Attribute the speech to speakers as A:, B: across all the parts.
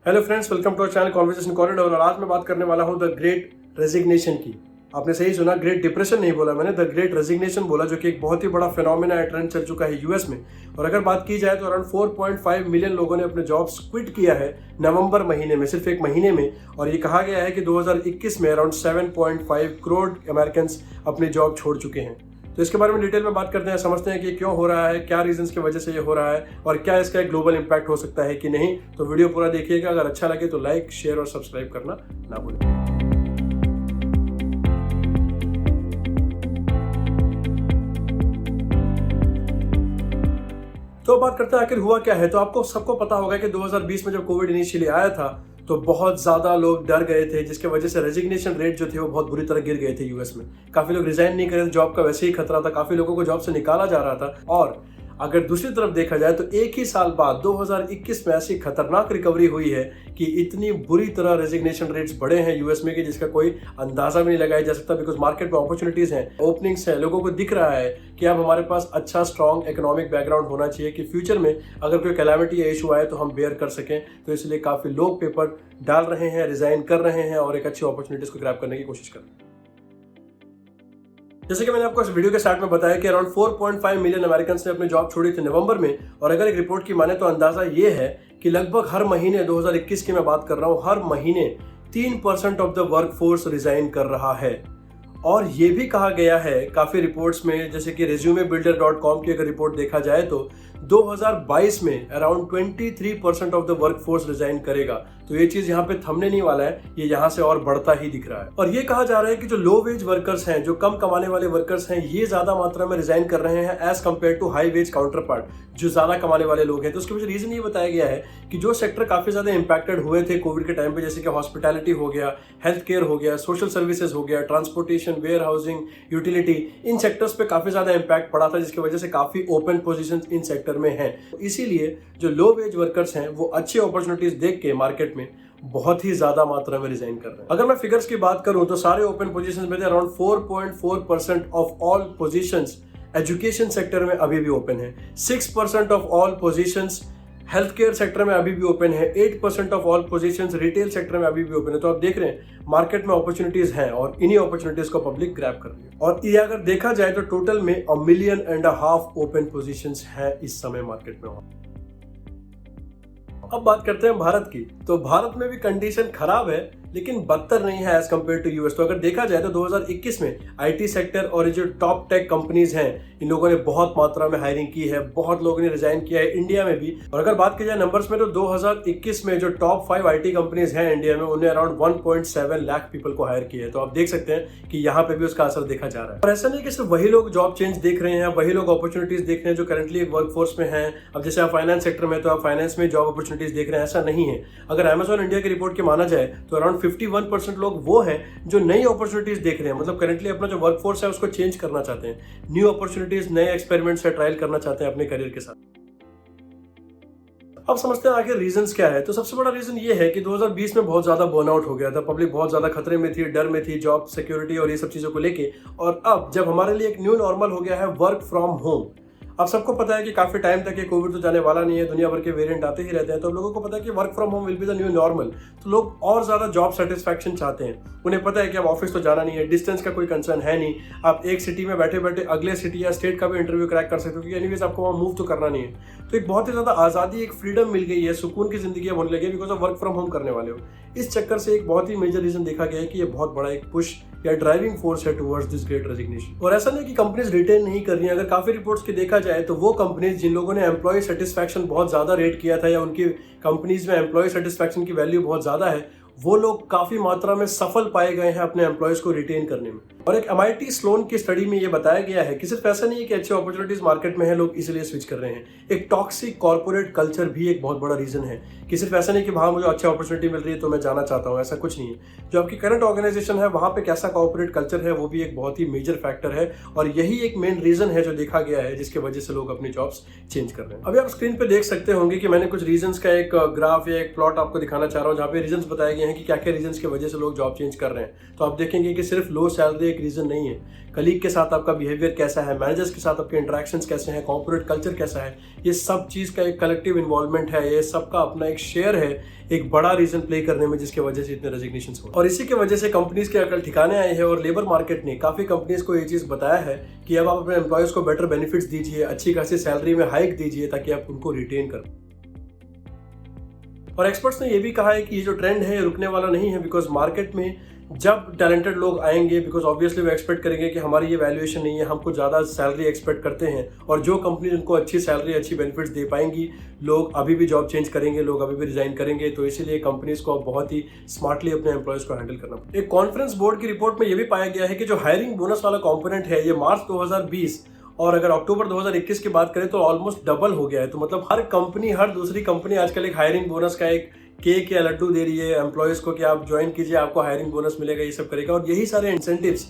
A: Hello friends, welcome to our channel conversation corridor. और आज मैं बात करने वाला हूं द ग्रेट रेजिग्नेशन की। आपने सही सुना, ग्रेट डिप्रेशन नहीं बोला मैंने, द ग्रेट रेजिग्नेशन बोला, जो कि एक बहुत ही बड़ा फिनोमेना है, ट्रेंड चल चुका है यूएस में। और अगर बात की जाए तो अराउंड 4.5 मिलियन लोगों ने अपने जॉब्स क्विट किया है नवंबर महीने में, सिर्फ एक महीने में। और ये कहा गया है कि 2021 में अराउंड 7.5 करोड़ अमेरिकन अपनी जॉब छोड़ चुके हैं। तो इसके बारे में डिटेल में बात करते हैं, समझते हैं कि क्यों हो रहा है, क्या रीजंस की वजह से ये हो रहा है और क्या इसका एक ग्लोबल इंपैक्ट हो सकता है कि नहीं। तो वीडियो पूरा देखिएगा, अगर अच्छा लगे तो लाइक, शेयर और सब्सक्राइब करना ना भूलें। तो बात करते हैं आखिर हुआ क्या है। तो आपको सबको पता होगा कि 2020 में जब कोविड इनिशियली आया था तो बहुत ज़्यादा लोग डर गए थे, जिसके वजह से रेजिग्नेशन रेट जो थे वो बहुत बुरी तरह गिर गए थे यूएस में। काफ़ी लोग रिजाइन नहीं कर रहे थे, जॉब का वैसे ही खतरा था, काफ़ी लोगों को जॉब से निकाला जा रहा था। और अगर दूसरी तरफ देखा जाए तो एक ही साल बाद 2021 में ऐसी खतरनाक रिकवरी हुई है कि इतनी बुरी तरह रेजिग्नेशन रेट्स बढ़े हैं यूएस में कि जिसका कोई अंदाजा भी नहीं लगाया जा सकता। बिकॉज मार्केट में अपॉर्चुनिटीज हैं, ओपनिंग्स हैं, लोगों को दिख रहा है कि अब हमारे पास अच्छा स्ट्रॉन्ग इकोनॉमिक बैकग्राउंड होना चाहिए कि फ्यूचर में अगर कोई कैलामिटी या इशू आए तो हम बेयर कर सकें। तो इसलिए काफ़ी लोग पेपर डाल रहे हैं, रिजाइन कर रहे हैं और एक अच्छी अपॉर्चुनिटीज को ग्रैब करने की कोशिश कर रहे हैं। जैसे कि मैंने आपको इस वीडियो के स्टार्ट में बताया कि अराउंड 4.5 मिलियन अमेरिकन ने अपनी जॉब छोड़ी थी नवंबर में। और अगर एक रिपोर्ट की माने तो अंदाजा ये है कि लगभग हर महीने, 2021 की मैं बात कर रहा हूं, हर महीने 3% ऑफ द वर्कफोर्स रिजाइन कर रहा है। और ये भी कहा गया है काफ़ी रिपोर्ट्स में, जैसे कि resumebuilder.com की अगर रिपोर्ट देखा जाए तो 2022 में around 23% of the workforce resign करेगा। तो ये चीज़ यहाँ पे थमने नहीं वाला है, ये यहाँ से और बढ़ता ही दिख रहा है। और ये कहा जा रहा है कि जो लो वेज वर्कर्स हैं, जो कम कमाने वाले वर्कर्स हैं, ये ज़्यादा मात्रा में रिजाइन कर रहे हैं as compare to high wage counterpart, जो ज़्यादा कमाने वाले लोग हैं। तो उसके पीछे रीज़न ये बताया गया है कि जो सेक्टर काफ़ी ज़्यादा इंपैक्टेड हुए थे कोविड के टाइम पे, जैसे कि हॉस्पिटैलिटी हो गया, हेल्थ केयर हो गया, सोशल सर्विसेज हो गया, ट्रांसपोर्टेशन, वेयर हाउसिंग, यूटिलिटी, इन सेक्टर्स पे काफ़ी ज़्यादा इंपैक्ट पड़ा था, जिसकी वजह से काफ़ी ओपन पोजीशंस इन सेक्टर में हैं। इसीलिए जो लो वेज वर्कर्स हैं वो अच्छी अपॉर्चुनिटीज देख के मार्केट में बहुत ही ज्यादा मात्रा में रिजाइन कर रहे हैं। अगर मैं फिगर्स की बात करूं तो सारे ओपन पोजीशंस में around 4.4% of all positions education sector में अभी भी ओपन है, 6% of all positions health care sector में अभी भी ओपन है, 8% of all positions retail sector में अभी भी ओपन है। तो आप देख रहे हैं मार्केट में अपॉर्चुनिटीज हैं और इन्हीं अपॉर्चुनिटीज को पब्लिक ग्रैब कर रही है। और ये अगर देखा जाए तो टोटल में 1.5 मिलियन ओपन पोजीशंस हैं इस समय मार्केट में। अब बात करते हैं भारत की। तो भारत में भी कंडीशन खराब है लेकिन बदतर नहीं है एज कम्पेयर टू यूएस। तो अगर देखा जाए तो 2021 में आईटी सेक्टर और जो टॉप टेक कंपनीज हैं, इन लोगों ने बहुत मात्रा में हायरिंग की है, बहुत लोगों ने रिजाइन किया है इंडिया में भी। और अगर बात की जाए नंबर्स में तो 2021 में जो टॉप 5 आईटी कंपनीज हैं इंडिया में, उन्हें अराउंड 1.7 लाख पीपल को हायर किया है। तो आप देख सकते हैं कि यहाँ पे भी उसका असर देखा जा रहा है। और ऐसा नहीं कि सिर्फ वही लोग जॉब चेंज देख रहे हैं, वही लोग अपॉर्चुनिटीज देख रहे हैं जो करंटली वर्कफोर्स में हैं। अब जैसे आप फाइनेंस सेक्टर में, तो आप फाइनेंस में जॉब अपॉर्चुनिटीज देख रहे हैं, ऐसा नहीं है। अगर अमेजॉन इंडिया की रिपोर्ट की माना जाए तो अराउंड 51% लोग वो हैं जो नई अपॉर्चुनिटीज देख रहे हैं, मतलब करंटली अपना जो वर्कफोर्स है उसको चेंज करना चाहते हैं, न्यू अपॉर्चुनिटीज, नए एक्सपेरिमेंट्स या ट्रायल करना चाहते हैं अपने करियर के साथ। अब समझते हैं आखिर रीजंस क्या है। तो सबसे बड़ा रीजन ये है कि 2020 में बहुत ज्यादा बर्नआउट हो गया था, पब्लिक बहुत ज्यादा खतरे में थी, डर में थी, जॉब सिक्योरिटी और ये सब चीजों को लेके। और अब जब हमारे लिए एक न्यू नॉर्मल हो गया है वर्क फ्रॉम होम, अब सबको पता है कि काफी टाइम तक ये कोविड तो जाने वाला नहीं है, दुनिया भर के वेरिएंट आते ही रहते हैं। तो लोगों को पता है कि work from home will be the new normal. तो लोग और ज्यादा जॉब सेटिस्फैक्शन चाहते हैं। उन्हें पता है कि अब ऑफिस तो जाना नहीं है, डिस्टेंस का कोई कंसर्न है नहीं, आप एक सिटी में बैठे बैठे अगले सिटी या स्टेट का भी इंटरव्यू क्रैक कर सकते हो, क्योंकि एनीवेज आपको वहाँ मूव तो करना नहीं है। तो एक बहुत ही ज्यादा आजादी, एक फ्रीडम मिल गई है, सुकून की जिंदगी अब होने लगी है because of work from home करने वाले हो। इस चक्कर से एक बहुत ही मेजर रीजन देखा गया है कि ये बहुत बड़ा एक पुश या ड्राइविंग फोर्स है टुवर्ड्स दिस ग्रेट रेजिग्नेशन। और ऐसा नहीं कि कंपनीज रिटेन नहीं कर रही हैं। अगर काफी रिपोर्ट्स की देखा जाए तो वो कंपनीज जिन लोगों ने एम्प्लॉय सेटिस्फैक्शन बहुत ज्यादा रेट किया था या उनकी कंपनीज में एम्प्लॉय सेटिस्फैक्शन की वैल्यू बहुत ज्यादा है, वो लोग काफी मात्रा में सफल पाए गए हैं अपने एम्प्लॉयज को रिटेन करने में। और एक MIT स्लोन की स्टडी में ये बताया गया है कि सिर्फ ऐसा नहीं है कि अच्छे अपॉर्चुनिटीज मार्केट में है, लोग इसलिए स्विच कर रहे हैं। एक टॉक्सिक कॉर्पोरेट कल्चर भी एक बहुत बड़ा रीजन है कि सिर्फ ऐसा नहीं कि वहां मुझे अच्छी अपॉर्चुनिटी मिल रही है तो मैं जाना चाहता हूं, ऐसा कुछ नहीं है। जो आपकी करंट ऑर्गेनाइजेशन है वहां पे कैसा कॉर्पोरेट कल्चर है वो भी एक बहुत ही मेजर फैक्टर है। और यही एक मेन रीजन है जो देखा गया है जिसकी वजह से लोग अपनी जॉब्स चेंज कर रहे हैं। अभी आप स्क्रीन पे देख सकते होंगे कि मैंने कुछ रीजंस का एक ग्राफ या एक प्लॉट आपको दिखाना चाह रहा हूँ, जहाँ पे रीजंस बताए गए हैं हैं कि क्या क्या रीजंस की वजह से लोग जॉब चेंज कर रहे हैं, तो आप देखेंगे कि सिर्फ लो सैलरी एक रीज़न नहीं है। कलीग के साथ आपका बिहेवियर कैसा है, मैनेजर्स के साथ आपके इंटरेक्शंस कैसे हैं, कॉर्पोरेट कल्चर कैसा है, ये सब चीज़ का एक कलेक्टिव इन्वॉल्वमेंट है, ये सबका अपना एक शेयर है एक बड़ा रीजन प्ले करने में, जिसकी वजह से इतने रेजिग्नेशन हो। और इसी की वजह से कंपनीज के अकल ठिकाने आए हैं और लेबर मार्केट ने काफ़ी कंपनीज को ये चीज़ बताया है कि अब आप अपने एम्प्लॉयज़ को बेटर बेनिफिट्स दीजिए, अच्छी खासी सैलरी में हाइक दीजिए ताकि आप उनको रिटेन कर। और एक्सपर्ट्स ने ये भी कहा है कि ये जो ट्रेंड है ये रुकने वाला नहीं है, बिकॉज मार्केट में जब टैलेंटेड लोग आएंगे, बिकॉज ऑब्वियसली वो एक्सपेक्ट करेंगे कि हमारी ये वैल्यूएशन नहीं है, हम कुछ ज़्यादा सैलरी एक्सपेक्ट करते हैं, और जो कंपनी उनको अच्छी सैलरी अच्छी बेनिफिट्स दे पाएंगी, लोग अभी भी जॉब चेंज करेंगे, लोग अभी भी रिजाइन करेंगे। तो इसीलिए कंपनीज को अब बहुत ही स्मार्टली अपने एम्प्लॉयज़ को हैंडल करना पड़ेगा। एक कॉन्फ्रेंस बोर्ड की रिपोर्ट में ये भी पाया गया है कि जो हायरिंग बोनस वाला कॉम्पोनेंट है ये मार्च 2020 और अगर अक्टूबर 2021 की बात करें तो ऑलमोस्ट डबल हो गया है। तो मतलब हर कंपनी, हर दूसरी कंपनी आजकल एक हायरिंग बोनस का एक केक या लड्डू दे रही है एम्प्लॉयज़ को कि आप ज्वाइन कीजिए, आपको हायरिंग बोनस मिलेगा, ये सब करेगा। और यही सारे इंसेंटिव्स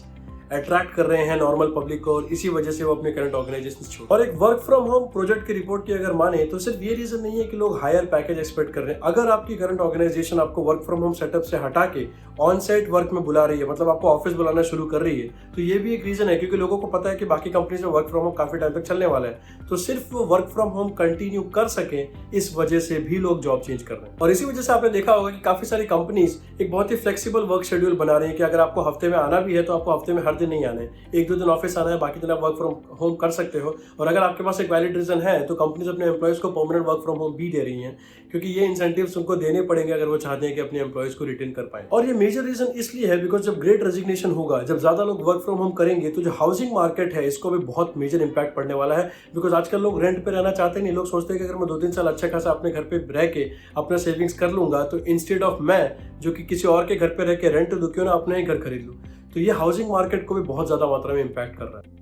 A: अट्रैक्ट कर रहे हैं नॉर्मल पब्लिक को, और इसी वजह से वो अपने करंट ऑर्गेनाइजेशन छोड़। और एक वर्क फ्रॉम होम प्रोजेक्ट की रिपोर्ट की अगर माने तो सिर्फ ये रीजन नहीं है कि लोग हायर पैकेज एक्सपेक्ट कर रहे हैं। अगर आपकी करंट ऑर्गेनाइजेशन आपको वर्क फ्रॉम होम सेटअप से हटा के ऑन साइट वर्क में बुला रही है, मतलब आपको ऑफिस बुलाना शुरू कर रही है, तो ये भी एक रीजन है, क्योंकि लोगों को पता है कि बाकी कंपनीज में वर्क फ्रॉम होम काफी टाइम तक चलने वाला है, तो सिर्फ वो वर्क फ्रॉम होम कंटिन्यू कर सके, इस वजह से भी लोग जॉब चेंज कर रहे हैं। और इसी वजह से आपने देखा होगा कि काफी सारी कंपनीज एक बहुत ही फ्लेक्सिबल वर्क शेड्यूल बना रही है कि अगर आपको हफ्ते में आना भी है तो आपको हफ्ते में हर दिन नहीं आना है, एक दो दिन ऑफिस आना है, बाकी दिन आप वर्क फ्रॉम होम कर सकते हो। और अगर आपके पास एक वैलिड रीजन है तो कंपनीज अपने एम्प्लॉयज को परमानेंट वर्क फ्रॉम होम भी दे रही हैं, क्योंकि ये इंसेंटिव्स उनको देने पड़ेंगे अगर वो चाहते हैं कि अपने एम्प्लॉयज को रिटेन कर पाए। और ये मेजर रीजन इसलिए है बिकॉज जब ग्रेट रेजिग्नेशन होगा, जब ज्यादा लोग वर्क फ्रॉम होम करेंगे, तो जो हाउसिंग मार्केट है इसको भी बहुत मेजर इंपैक्ट पड़ने वाला है। बिकॉज आजकल लोग रेंट पे रहना चाहते नहीं, लोग सोचते हैं कि अगर मैं 2-3 साल अच्छा खासा अपने घर पे रह के अपना सेविंग्स कर लूंगा, तो इंस्टेड ऑफ मैं जो कि किसी और के घर पे रह के रेंट दूं, क्यों ना अपना ही घर खरीद लूं। तो ये हाउसिंग मार्केट को भी बहुत ज्यादा मात्रा में इंपैक्ट कर रहा है।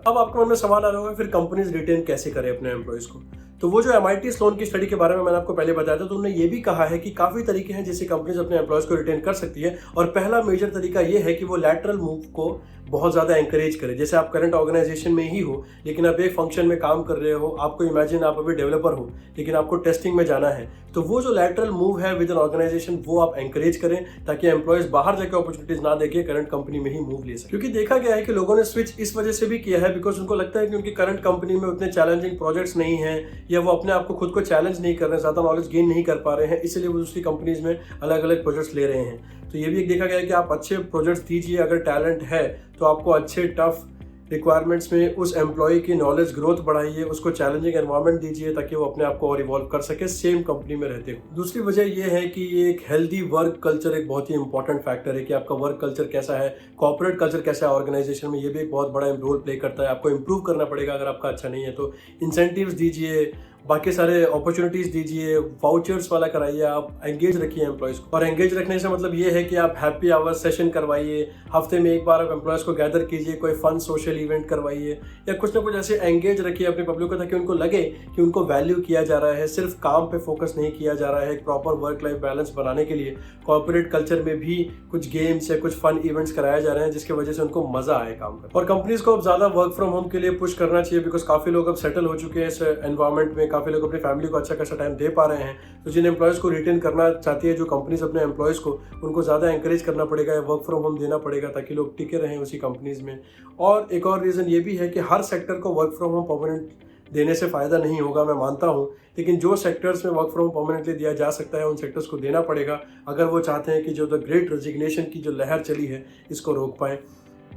A: अब आपके मन में सवाल आ रहा होगा फिर कंपनीज रिटेन कैसे करें अपने एम्प्लॉयज को। तो वो जो MIT स्लोन की स्टडी के बारे में मैंने आपको पहले बताया था, तो उन्होंने ये भी कहा है कि काफी तरीके हैं जिससे कंपनीज अपने एम्प्लॉयज को रिटेन कर सकती है। और पहला मेजर तरीका ये है कि वो लैटरल मूव को बहुत ज़्यादा एंकरेज करें। जैसे आप करंट ऑर्गेनाइजेशन में ही हो लेकिन आप एक फंक्शन में काम कर रहे हो, आपको इमेजिन आप अभी डेवलपर हो लेकिन आपको टेस्टिंग में जाना है, तो वो जो लैटरल मूव है विद एन ऑर्गेनाइजेशन वो आप एंकरेज करें, ताकि एम्प्लॉयज बाहर जाकर अपॉर्चुनिटीज ना देके करंट कंपनी में ही मूव ले सकें। क्योंकि देखा गया है कि लोगों ने स्विच इस वजह से भी किया है बिकॉज उनको लगता है कि उनकी करंट कंपनी में उतने चैलेंजिंग प्रोजेक्ट्स नहीं है, या वो अपने आप को खुद को चैलेंज नहीं कर रहे हैं, ज़्यादा नॉलेज गेन नहीं कर पा रहे हैं, इसलिए वो दूसरी कंपनीज में अलग अलग प्रोजेक्ट्स ले रहे हैं। तो ये भी एक देखा गया है कि आप अच्छे प्रोजेक्ट्स दीजिए, अगर टैलेंट है तो आपको अच्छे टफ रिक्वायरमेंट्स में उस एम्प्लॉय की नॉलेज ग्रोथ बढ़ाइए, उसको चैलेंजिंग एनवायरनमेंट दीजिए ताकि वो अपने आप को और इवॉल्व कर सके सेम कंपनी में रहते हुए। दूसरी वजह ये है कि एक हेल्दी वर्क कल्चर एक बहुत ही इंपॉर्टेंट फैक्टर है कि आपका वर्क कल्चर कैसा है, कॉर्पोरेट कल्चर कैसा है ऑर्गेनाइजेशन में, ये भी एक बहुत बड़ा रोल प्ले करता है। आपको इंप्रूव करना पड़ेगा अगर आपका अच्छा नहीं है तो। इंसेंटिव्स दीजिए, बाकी सारे अपॉर्चुनिटीज दीजिए, वाउचर्स वाला कराइए, आप एंगेज रखिए एम्प्लॉयज़ को। और एंगेज रखने से मतलब ये है कि आप हैप्पी आवर्स सेशन करवाइए, हफ्ते में एक बार आप एम्प्लॉयज़ को गैदर कीजिए, कोई फन सोशल इवेंट करवाइए, या कुछ ना कुछ ऐसे एंगेज रखिए अपने पब्लिक को ताकि उनको लगे कि उनको वैल्यू किया जा रहा है, सिर्फ काम पे फोकस नहीं किया जा रहा है। एक प्रॉपर वर्क लाइफ बैलेंस बनाने के लिए कॉर्पोरेट कल्चर में भी कुछ गेम्स या कुछ फन इवेंट्स कराए जा रहे हैं जिसकी वजह से उनको मजा आए काम करने। और कंपनीज को अब ज्यादा वर्क फ्रॉम होम के लिए पुश करना चाहिए बिकॉज काफी लोग अब सेटल हो चुके हैं इस एनवायरमेंट में, काफी लोग अपनी फैमिली को अच्छा खासा टाइम दे पा रहे हैं। तो जिन एम्प्लॉयज़ को रिटेन करना चाहती है जो कंपनीज अपने एम्प्लॉयज़ को, उनको ज़्यादा एंकरेज करना पड़ेगा या वर्क फ्रॉम होम देना पड़ेगा ताकि लोग टिके रहें उसी कंपनीज में। और एक और रीज़न ये भी है कि हर सेक्टर को वर्क फ्रॉम होम परमानेंट देने से फ़ायदा नहीं होगा, मैं मानता हूँ, लेकिन जो सेक्टर्स में वर्क फ्रॉम परमानेंटली दिया जा सकता है उन सेक्टर्स को देना पड़ेगा अगर वो चाहते हैं कि जो द ग्रेट रेजिग्नेशन की जो लहर चली है इसको रोक पाएँ।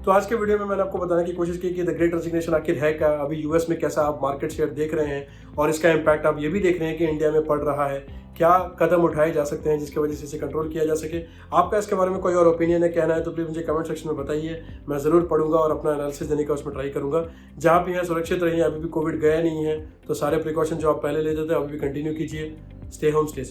A: तो आज के वीडियो में मैंने आपको बताने की कोशिश की कि द ग्रेट रेजिग्नेशन आखिर है क्या, अभी यूएस में कैसा आप मार्केट शेयर देख रहे हैं और इसका इम्पैक्ट आप ये भी देख रहे हैं कि इंडिया में पड़ रहा है, क्या कदम उठाए जा सकते हैं जिसकी वजह से इसे कंट्रोल किया जा सके। आपका इसके बारे में कोई और ओपिनियन है, कहना है तो प्लीज़ मुझे कमेंट सेक्शन में बताइए, मैं ज़रूर पढ़ूंगा और अपना एनालिसिस देने का उसमें ट्राई करूंगा। जहाँ भी हैं सुरक्षित रहिए, अभी भी कोविड गया नहीं है तो सारे प्रिकॉशन जो आप पहले लेते थे अभी भी कंटिन्यू कीजिए। Stay home stay safe.